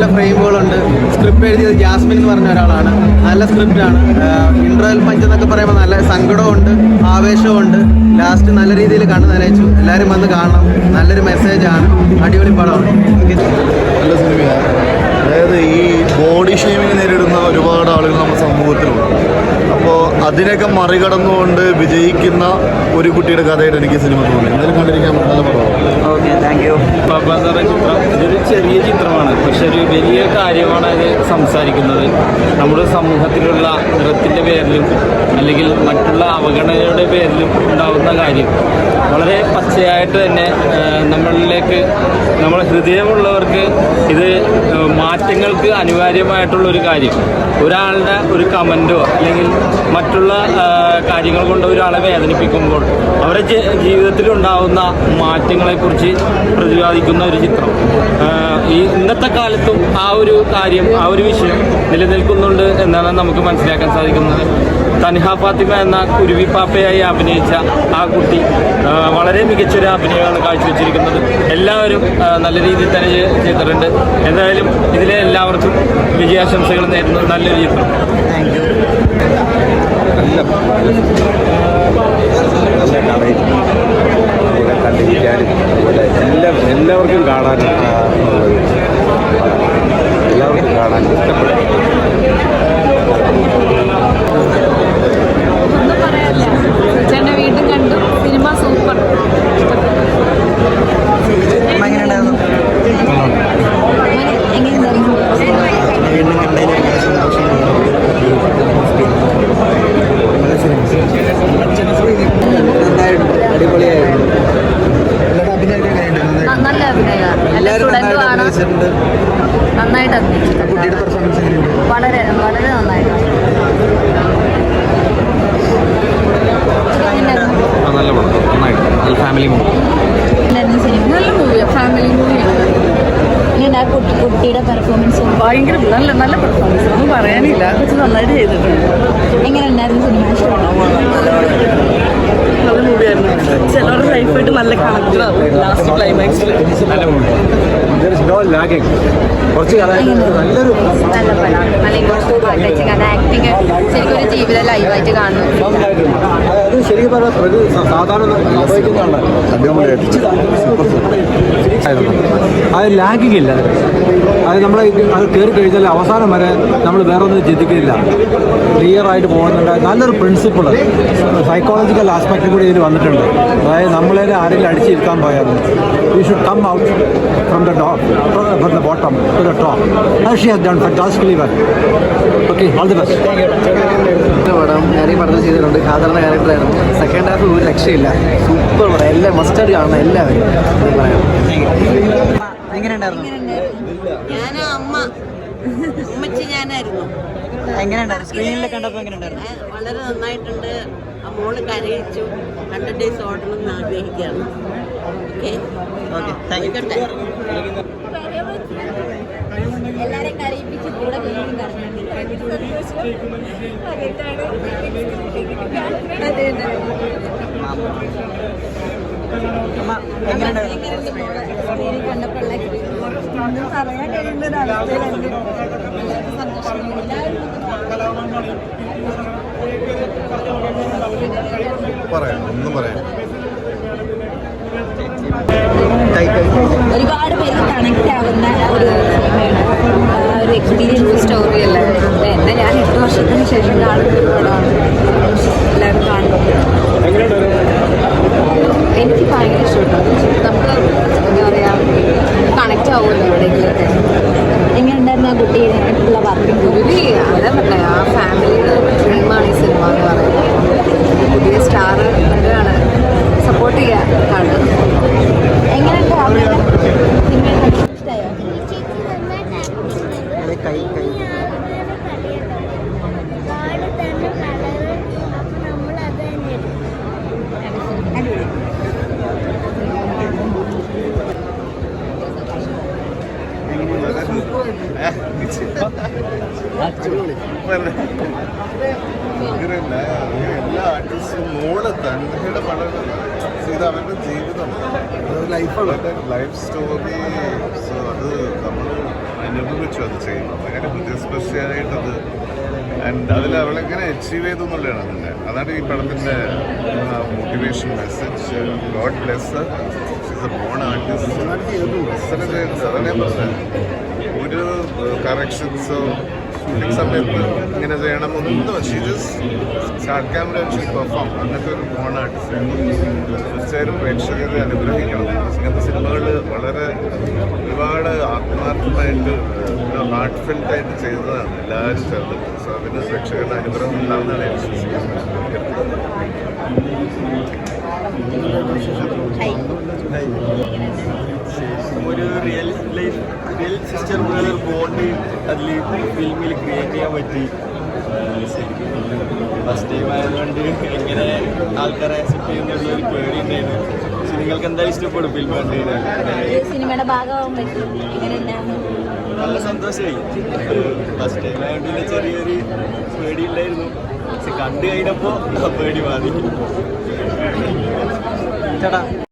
നല്ല ഫ്രെയിമുകളുണ്ട്. സ്ക്രിപ്റ്റ് എഴുതിയത് ജാസ്മിൻ എന്ന് പറഞ്ഞ ഒരാളാണ്. നല്ല സ്ക്രിപ്റ്റാണ്. ഇൻട്രോയിൽ പഞ്ച് എന്നൊക്കെ പറയുമ്പോൾ നല്ല സങ്കടമുണ്ട്, ആവേശമുണ്ട്. ലാസ്റ്റ് നല്ല രീതിയിൽ കണ്ണു നനയിച്ചു. എല്ലാവരും വന്ന് കാണണം. നല്ലൊരു മെസ്സേജാണ്. അടിപൊളി പടമാണ്. നല്ല സിനിമയാണ്. അതായത് ഈ ബോഡി ഷേമിങ് നേരിടുന്ന ഒരുപാട് ആളുകൾ നമ്മുടെ സമൂഹത്തിലുണ്ട്. അപ്പോൾ അതിനൊക്കെ മറികടന്നുകൊണ്ട് വിജയിക്കുന്ന ഒരു കുട്ടിയുടെ കഥയായിട്ട് എനിക്ക് സിനിമ തോന്നി. എന്തായാലും കണ്ടിരിക്കാൻ നല്ല പടമാണ്. Okay, thank you. പാപ്പ എന്ന് പറയുന്ന ചിത്രം ഇതൊരു ചെറിയ ചിത്രമാണ്, പക്ഷെ ഒരു വലിയ കാര്യമാണ് അത് സംസാരിക്കുന്നത്. നമ്മുടെ സമൂഹത്തിലുള്ള നിറത്തിൻ്റെ പേരിലും അല്ലെങ്കിൽ മറ്റുള്ള അവഗണനയുടെ പേരിലും ഉണ്ടാകുന്ന കാര്യം വളരെ പച്ചയായിട്ട് തന്നെ നമ്മളിലേക്ക്, നമ്മുടെ ഹൃദയമുള്ളവർക്ക് ഇത് മാറ്റങ്ങൾക്ക് അനിവാര്യമായിട്ടുള്ളൊരു കാര്യം. ഒരാളുടെ ഒരു കമൻറ്റോ അല്ലെങ്കിൽ മറ്റുള്ള കാര്യങ്ങൾ കൊണ്ട് ഒരാളെ വേദനിപ്പിക്കുമ്പോൾ അവരുടെ ജീവിതത്തിലുണ്ടാകുന്ന മാറ്റങ്ങളെക്കുറിച്ച് പ്രതിപാദിക്കുന്ന ഒരു ചിത്രം. ഈ ഇന്നത്തെ കാലത്തും ആ ഒരു കാര്യം, ആ ഒരു വിഷയം നിലനിൽക്കുന്നുണ്ട് എന്നാണ് നമുക്ക് മനസ്സിലാക്കാൻ സാധിക്കുന്നത്. തൻഹ ഫാത്തിമ എന്ന കുരുവി പാപ്പയായി അഭിനയിച്ച ആ കുട്ടി വളരെ മികച്ചൊരു അഭിനയമാണ് കാഴ്ചവെച്ചിരിക്കുന്നത്. എല്ലാവരും നല്ല രീതിയിൽ തന്നെ ചെയ്തിട്ടുണ്ട്. എന്തായാലും ഇതിലെ എല്ലാവർക്കും വിജയാശംസകൾ നേരുന്നു. നല്ലൊരു ചിത്രം. Thank you. കണ്ടിരിക്കാനും എല്ലാവർക്കും കാണാനും ഇഷ്ടപ്പെടും. ഒന്നും പറയാനില്ല. ചേട്ടനെ വീണ്ടും കണ്ടു. Cinema super. എങ്ങനെയുണ്ടായിരുന്നു? എങ്ങനെയുണ്ടായിരുന്നു? വീണ്ടും കണ്ടതിൽ സന്തോഷം. നന്നായിട്ടുണ്ട്, അടിപൊളിയായിരുന്നു. നല്ല അഭിനയമാണ്. നല്ല സ്റ്റുഡൻറ്റുമാണ്. നന്നായിട്ട് അഭിനയിച്ചു. വളരെ വളരെ നന്നായിട്ട്. നല്ല പടം, നന്നായിട്ട്. നല്ല ഫാമിലി മൂവി. നല്ല മൂവിയാണ്, ഫാമിലി മൂവിയാണ്. ഇങ്ങനെ ആ കുട്ടിയുടെ പെർഫോമൻസ് ഭയങ്കര നല്ല പെർഫോമൻസ്, ഒന്നും പറയാനില്ല. കുറച്ച് നന്നായിട്ട് ചെയ്തിട്ടുണ്ട്. എങ്ങനെ ഉണ്ടായിരുന്നു സിനിമ? നല്ല മൂവിയായിരുന്നു. ചിലവരുടെ ലൈഫായിട്ട് നല്ല കണക്റ്റഡാണ്. ലാസ്റ്റ് ക്ലൈമാക്സിൽ നല്ല മൂവി. കുറച്ച് നല്ലൊരു നല്ല പടമാണ്. നല്ല ഇമോഷണൽ പാട്ട് വെച്ച് കഥ ആക്ടിങ് ശരിക്കും ഒരു ജീവിത ലൈവായിട്ട് കാണുന്നു. അത് ശരിക്കും പറഞ്ഞാൽ സാധാരണ സംഭവിക്കുന്നതാണ്. അത് ലാഗിങ് ഇല്ല. അത് നമ്മളെ അത് കയറി കഴിഞ്ഞാൽ അവസാനം വരെ നമ്മൾ വേറെ ഒന്നും ചിന്തിക്കുന്നില്ല. ക്ലിയർ ആയിട്ട് പോകുന്നുണ്ട്. നല്ലൊരു പ്രിൻസിപ്പിൾ സൈക്കോളജിക്കൽ ആസ്പെക്റ്റ് കൂടി ഇതിൽ വന്നിട്ടുണ്ട്. അതായത് നമ്മളെ ആരെങ്കിലും അടിച്ചിരുത്താൻ പോയാൽ we should come out from the from the bottom to the top. അത് she has done fantastically well. Okay, all the best. പടം ഞാൻ ഈ പടത്തിൽ ചെയ്തിട്ടുണ്ട്. സാധാരണ ക്യാരക്ടറായിരുന്നു. സെക്കൻഡ് ഹാഫ് ഒരു രക്ഷയില്ല. സൂപ്പർ പടം. എല്ലാം മസ്റ്റായിട്ട് കാണണം എല്ലാവരും. പറയാം. എങ്ങനെയുണ്ടായിരുന്നു? ഞാൻ അമ്മച്ചി ഞാനായിരുന്നു. എങ്ങനെയുണ്ടായിരുന്നു? സ്ക്രീനിൽ കണ്ടപ്പോൾ എങ്ങനെയുണ്ടായിരുന്നു? വളരെ നന്നായിട്ടുണ്ട്. ആ മോള് കരയിച്ചു. 100 days ഓടണമെന്ന് ആഗ്രഹിക്കുകയാണ്. Okay, thank you. എല്ലാവരെയും കരയിപ്പിച്ച് കൂടെ വീണ്ടും പറയാം, ഒന്നും പറയാം. ഒരുപാട് പേര് കണക്ട് ആവുന്ന ഒരു സിനിമയാണ്. ഒരു എക്സ്പീരിയൻസ് സ്റ്റോറി അല്ലേ. എന്നെ ഞാൻ 8 വർഷത്തിന് ശേഷം കാണുന്ന ഒരു പടമാണ്. എല്ലാവരും കാണുന്നത് എനിക്ക് ഭയങ്കര ഇഷ്ടപ്പെട്ടു. നമ്മൾ എന്താ പറയുക, കണക്റ്റ് ആവുമല്ലോ എവിടെയെങ്കിലൊക്കെ. എങ്ങനെ ഉണ്ടായിരുന്നു ആ കുട്ടിയായിട്ടുള്ള വർക്കിംഗ്? അതെ പറഞ്ഞ ആ ഫാമിലിയുടെ ഡ്രീമാണ് ഈ സിനിമ എന്ന് പറയുന്നത്. പുതിയ സ്റ്റാർ വരികയാണ്, സപ്പോർട്ട് ചെയ്യാൻ കാണുക. എങ്ങനെയുണ്ട് അവരുടെ സിനിമ? ഇഷ്ടമായോ? കൈ എല്ലാ ആർട്ടിസ്റ്റും മോള് തന്നെയുടെ പടം ചെയ്ത് അവരുടെ ജീവിതം ലൈഫ് സ്റ്റോറി. സോ അത് നമ്മൾ അനുഭവിച്ചു അത് ചെയ്യുന്നത്. അങ്ങനെ ഹൃദയസ്പർശിയായിട്ടത് ആൻഡ് അതിൽ അവളെങ്ങനെ അച്ചീവ് ചെയ്തു എന്നുള്ളതാണ് അതിൻ്റെ. അതാണ് ഈ പടത്തിൻ്റെ motivation message. God bless is a born artist. അതന്നെ പറഞ്ഞത് ഒരു കറക്ഷൻസോ ഷൂട്ടിംഗ് സമയത്ത് ഇങ്ങനെ ചെയ്യണമെന്നൊന്നും സ്റ്റാർട്ട് ക്യാമറ വെച്ച് പെർഫോം അങ്ങനത്തെ ഒരു ബോൺ ആർട്ടിസ്റ്റ്. തീർച്ചയായും പ്രേക്ഷകരെ അനുഗ്രഹിക്കണം. ഇങ്ങനത്തെ സിനിമകൾ വളരെ ഒരുപാട് ആത്മാർത്ഥമായിട്ട് ഹാർട്ട് ഫിൽട്ടായിട്ട് ചെയ്തതാണ് എല്ലാവരും ചേർന്ന്. സോ അതിന് പ്രേക്ഷകരുടെ അനുഗ്രഹം ഉണ്ടാവുന്നതാണ് ഞാൻ വിശ്വസിക്കുന്നത്. ഒരു റിയൽ സിസ്റ്റർ ബ്രദർ ബോണ്ട് അതിൽ ഫിലിമിൽ ക്രിയേറ്റ് ചെയ്യാൻ പറ്റി. ഫസ്റ്റ് ടൈം ആയതുകൊണ്ട് എങ്ങനെ ആൾക്കാരെ ആക്സെപ്റ്റ് ചെയ്യുന്നുള്ളൊരു പേടി ഉണ്ടായിരുന്നു. പക്ഷെ നിങ്ങൾക്ക് എന്തായാലും ഇഷ്ടപ്പെടും ഫിലിം കണ്ടു കഴിഞ്ഞാൽ. സിനിമയുടെ ഭാഗമാകാൻ പറ്റും. എങ്ങനെയുണ്ടായിരുന്നു? നല്ല സന്തോഷമായി. ഫസ്റ്റ് ടൈം ആയതുകൊണ്ട് ചെറിയൊരു പേടി ഉണ്ടായിരുന്നു. പക്ഷെ കണ്ടു കഴിഞ്ഞപ്പോൾ ആ പേടി മാറി. ചേട്ടാ